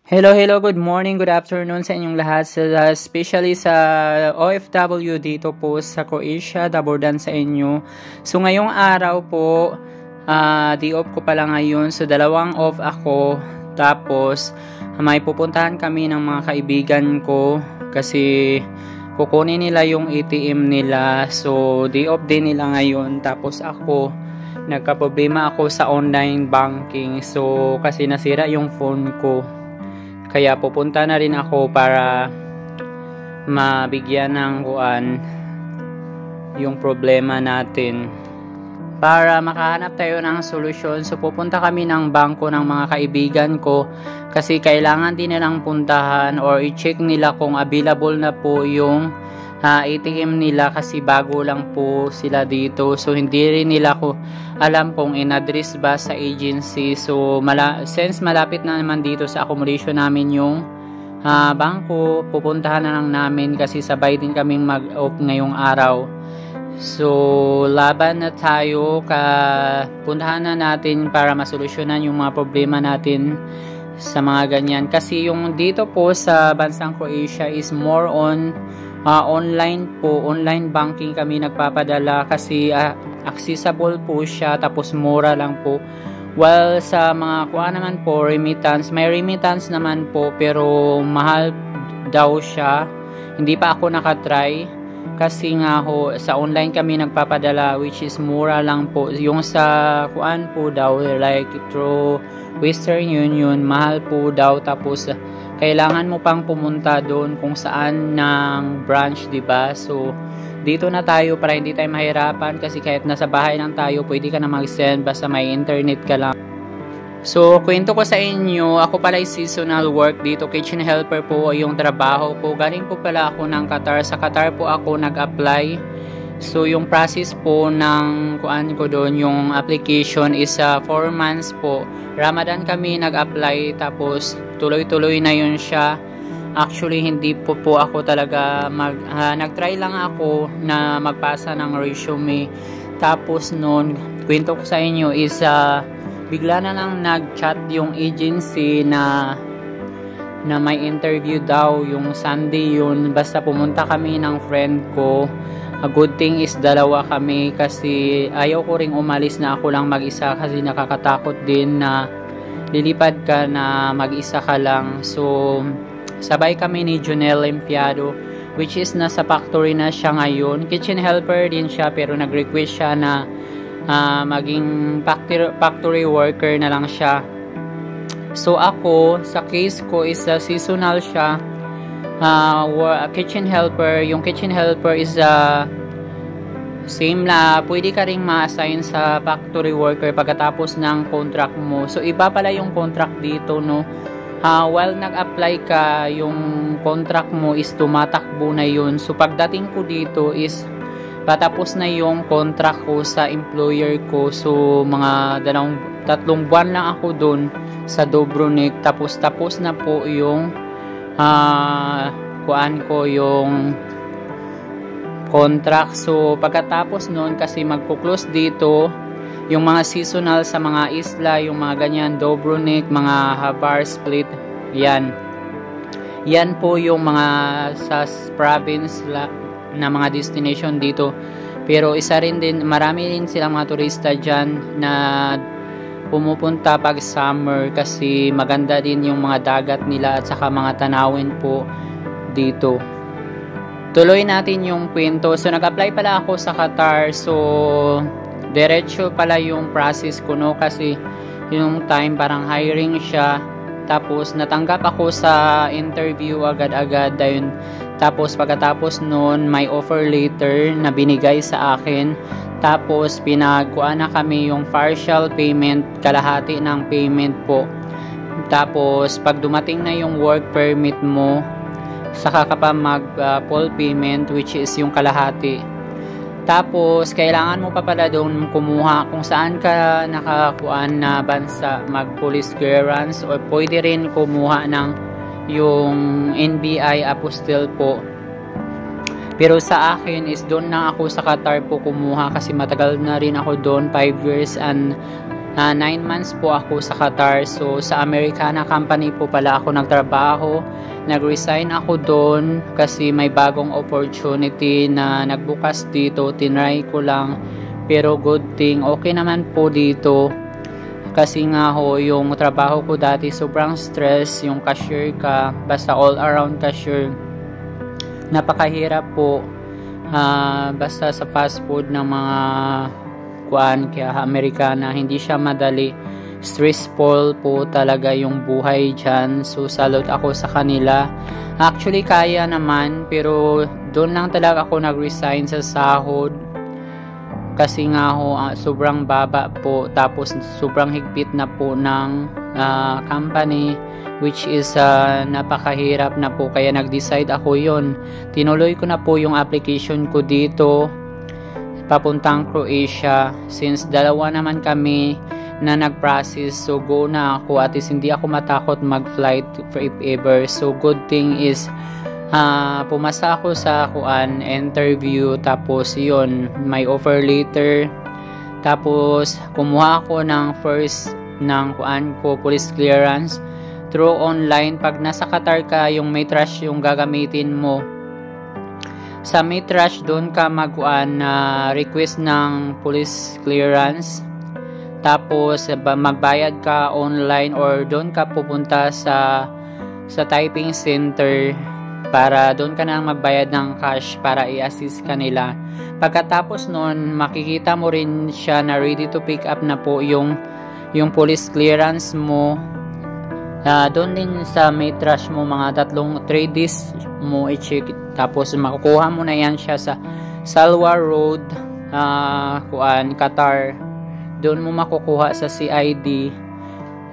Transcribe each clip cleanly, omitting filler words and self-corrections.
Hello, good morning, good afternoon sa inyong lahat, especially sa OFW dito po sa Croatia, dabordan sa inyo. So ngayong araw po, day off ko pala ngayon, so dalawang off ako, tapos may pupuntahan kami ng mga kaibigan ko kasi kukunin nila yung ATM nila, so day off din nila ngayon. Tapos ako, nagka-problema ako sa online banking, so kasi nasira yung phone ko. Kaya pupunta na rin ako para mabigyan ng yung problema natin. Para makahanap tayo ng solusyon, so pupunta kami ng bangko ng mga kaibigan ko kasi kailangan din nilang puntahan or i-check nila kung available na po yung ATM nila kasi bago lang po sila dito. So hindi rin nila ko alam kung in-address ba sa agency. So since malapit na naman dito sa accommodation namin yung bangko, pupuntahan na lang namin kasi sabay din kaming mag-off ngayong araw. So laban na tayo, puntahan na natin para masolusyonan yung mga problema natin sa mga ganyan. Kasi yung dito po sa bansang Croatia is more on online po, online banking kami nagpapadala kasi accessible po siya, tapos mura lang po. Well, sa mga naman po, remittance, may remittance naman po pero mahal daw siya. Hindi pa ako nakatry kasi nga sa online kami nagpapadala, which is mura lang po. Yung sa po daw, like through Western Union, mahal po daw, tapos kailangan mo pang pumunta doon kung saan ng branch, diba? So dito na tayo para hindi tayo mahirapan kasi kahit nasa bahay lang tayo, pwede ka na mag-send basta may internet ka lang. So kwento ko sa inyo, ako pala ay seasonal work dito, kitchen helper po yung trabaho ko. Galing po pala ako ng Qatar. Sa Qatar po ako nag-apply. So yung process po ng ko doon, yung application is 4 months po. Ramadan kami nag-apply, tapos tuloy-tuloy na yun siya. Actually hindi po ako talaga nag-try lang ako na magpasa ng resume. Tapos noon, kwento ko sa inyo is bigla na lang nag-chat yung agency na may interview daw yung Sunday yun. Basta pumunta kami ng friend ko. A good thing is dalawa kami kasi ayaw ko ring umalis na ako lang mag-isa kasi nakakatakot din na lilipad ka na mag-isa ka lang. So sabay kami ni Junel Limpiado, which is nasa factory na siya ngayon. Kitchen helper din siya pero nag-request siya na maging factory worker na lang siya. So ako, sa case ko is seasonal siya. Kitchen helper, yung kitchen helper is same na pwede ka ring ma-assign sa factory worker pagkatapos ng contract mo. So iba pala yung contract dito, no? While nag-apply ka, yung contract mo is tumatakbo na yun. So pagdating ko dito is patapos na yung contract ko sa employer ko. So mga 3 buwan lang ako doon sa Dubrovnik, tapos na po yung yung contract. So pagkatapos noon, kasi magpo-close dito yung mga seasonal sa mga isla, yung mga ganyan, Dubrovnik, mga Hvar, Split, yan po yung mga sa province na mga destination dito. Pero isa rin din, marami rin silang mga turista dyan na pumupunta pag summer kasi maganda din yung mga dagat nila at saka mga tanawin po dito. Tuloy natin yung kwento. So nag-apply pala ako sa Qatar. So diretso pala yung process ko, no? Kasi yung time parang hiring siya. Tapos natanggap ako sa interview agad-agad dahil. Tapos pagkatapos noon, may offer letter na binigay sa akin. Tapos pinagkuan na kami yung partial payment, kalahati ng payment po. Tapos pag dumating na yung work permit mo, saka ka pa mag full payment, which is yung kalahati. Tapos kailangan mo pa pala doon kumuha kung saan ka nakakuan na bansa, mag police clearance, o pwede rin kumuha ng yung NBI apostille po. Pero sa akin is doon na ako sa Qatar po kumuha kasi matagal na rin ako doon, 5 years and 9 months po ako sa Qatar. So sa Americana company po pala ako nagtrabaho. Nag-resign ako doon kasi may bagong opportunity na nagbukas dito. Tinry ko lang, pero good thing okay naman po dito. Kasi nga ho, yung trabaho ko dati sobrang stress, yung cashier ka, basta all around cashier. Napakahirap po, basta sa fast food ng mga kaya Americana, hindi siya madali. Stressful po talaga yung buhay dyan. So salute ako sa kanila. Actually kaya naman, pero doon lang talaga ako nag-resign sa sahod. Kasi nga ho, sobrang baba po, tapos sobrang higpit na po ng company, which is napakahirap na po, kaya nag-decide ako yon. Tinuloy ko na po yung application ko dito papuntang Croatia, since dalawa naman kami na nag-process. So go na ako, at least hindi ako matakot mag-flight if ever. So good thing is pumasa ako sa interview, tapos yun, may offer later, tapos kumuha ako ng first ng police clearance through online. Pag nasa Qatar ka, yung Maytrash yung gagamitin mo. Sa Maytrash doon ka request ng police clearance, tapos magbayad ka online or doon ka pupunta sa typing center para doon ka na magbayad ng cash para i-assist ka nila. Pagkatapos nun, makikita mo rin siya na ready to pick up na po yung police clearance mo. Doon din sa Maytrash mo, mga 3 days mo i-check. Tapos makukuha mo na yan siya sa Salwa Road, Qatar. Doon mo makukuha sa CID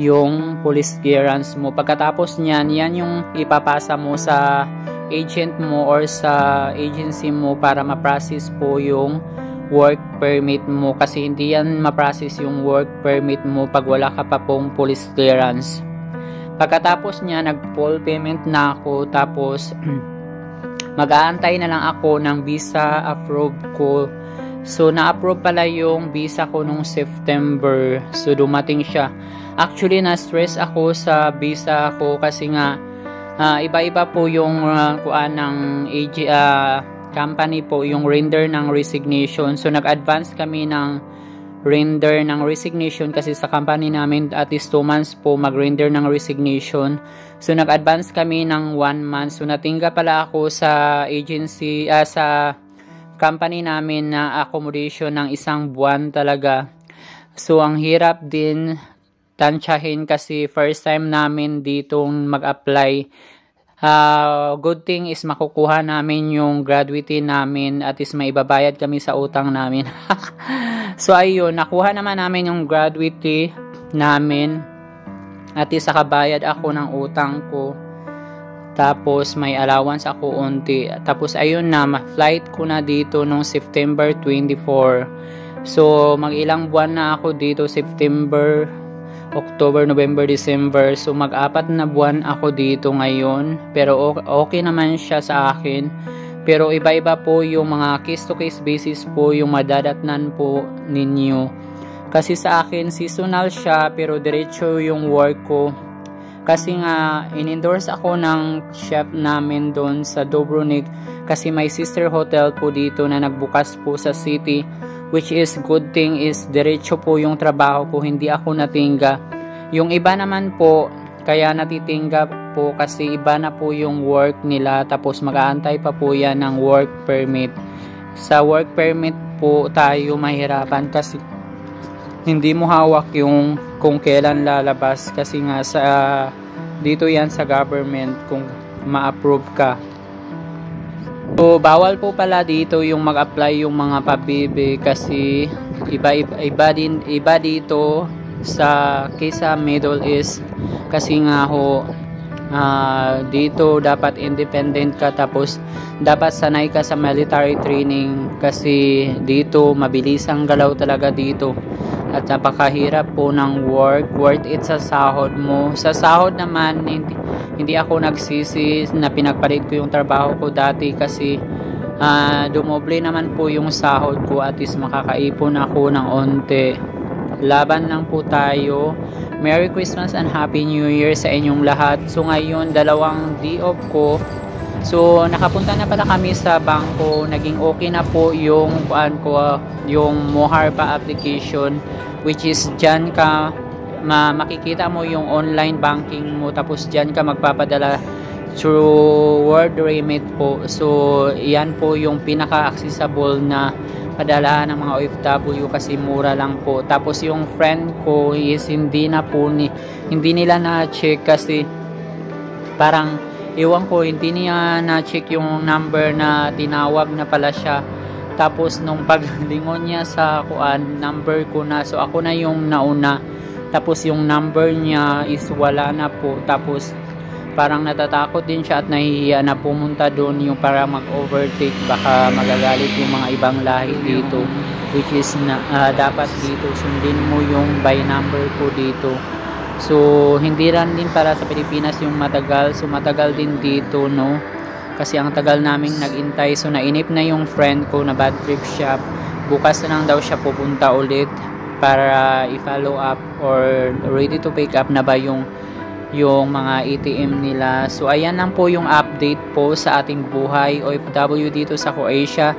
yung police clearance mo. Pagkatapos niyan, yan yung ipapasa mo sa agent mo or sa agency mo para ma-process po yung work permit mo, kasi hindi yan ma-process yung work permit mo pag wala ka pa pong police clearance. Pagkatapos niya, nag-full payment na ako, tapos mag-aantay na lang ako ng visa approve ko. So na-approve pala yung visa ko nung September, so dumating siya. Actually, na-stress ako sa visa ko kasi nga iba-iba po yung company po, yung render ng resignation. So nag-advance kami ng render ng resignation kasi sa company namin at least 2 months po mag-render ng resignation. So nag-advance kami ng 1 month. So natingga pala ako sa agency, sa company namin na accommodation ng 1 buwan talaga. So ang hirap din tansyahin kasi first time namin ditong mag-apply. Good thing is makukuha namin yung gratuity namin, at least may ibabayad kami sa utang namin. So ayun, nakuha naman namin yung gratuity namin, at least nakabayad ako ng utang ko. Tapos may allowance ako unti. Tapos ayun na, flight ko na dito nung September 24. So mag-ilang buwan na ako dito, September, October, November, December. So mag-4 na buwan ako dito ngayon. Pero okay naman siya sa akin. Pero iba-iba po yung mga case-to-case basis po yung madadatnan po ninyo. Kasi sa akin seasonal siya, pero diretso yung work ko. Kasi nga in-endorse ako ng chef namin doon sa Dubrovnik, kasi may sister hotel po dito na nagbukas po sa city, which is good thing is diretso po yung trabaho ko, hindi ako natingga. Yung iba naman po kaya natitingga po kasi iba na po yung work nila, tapos mag-aantay pa po yan ng work permit. Sa work permit po tayo mahirapan kasi hindi mo hawak yung kung kailan lalabas, kasi nga sa dito yan sa government kung ma-approve ka. So bawal po pala dito yung mag-apply yung mga pabibi, kasi iba dito sa kaysa Middle East, kasi nga ho dito dapat independent ka, tapos dapat sanay ka sa military training, kasi dito mabilis ang galaw talaga dito. At napakahirap po ng work, worth it sa sahod mo. Sa sahod naman, hindi ako nagsisi na pinagpalit ko yung trabaho ko dati, kasi dumoble naman po yung sahod ko, at least makakaipon ako ng onte. laban lang po tayo. Merry Christmas and Happy New Year sa inyong lahat. So ngayon, 2 day off ko. So nakapunta na pala kami sa bangko. Naging okay na po yung yung Moharpa application, which is dyan ka makikita mo yung online banking mo, tapos dyan ka magpapadala through World Remit po. So yan po yung pinaka-accessible na padala ng mga OFW kasi mura lang po. Tapos yung friend ko is hindi nila na-check kasi parang ewan ko, hindi niya na-check yung number na tinawag na pala siya. Tapos nung paglingon niya sa number ko na, so ako na yung nauna. Tapos yung number niya is wala na po. Tapos parang natatakot din siya at nahihiya na pumunta doon yung para mag-overtake. Baka magagalit yung mga ibang lahi dito, which is dapat dito sundin mo yung by number po dito. So hindi rin din para sa Pilipinas yung matagal. So matagal din dito, no, kasi ang tagal naming nagintay. So nainip na yung friend ko na bad trip siya. Bukas na lang daw siya pupunta ulit para i-follow up or ready to pick up na ba yung mga ATM nila. So ayan lang po yung update po sa ating buhay OFW dito sa Croatia.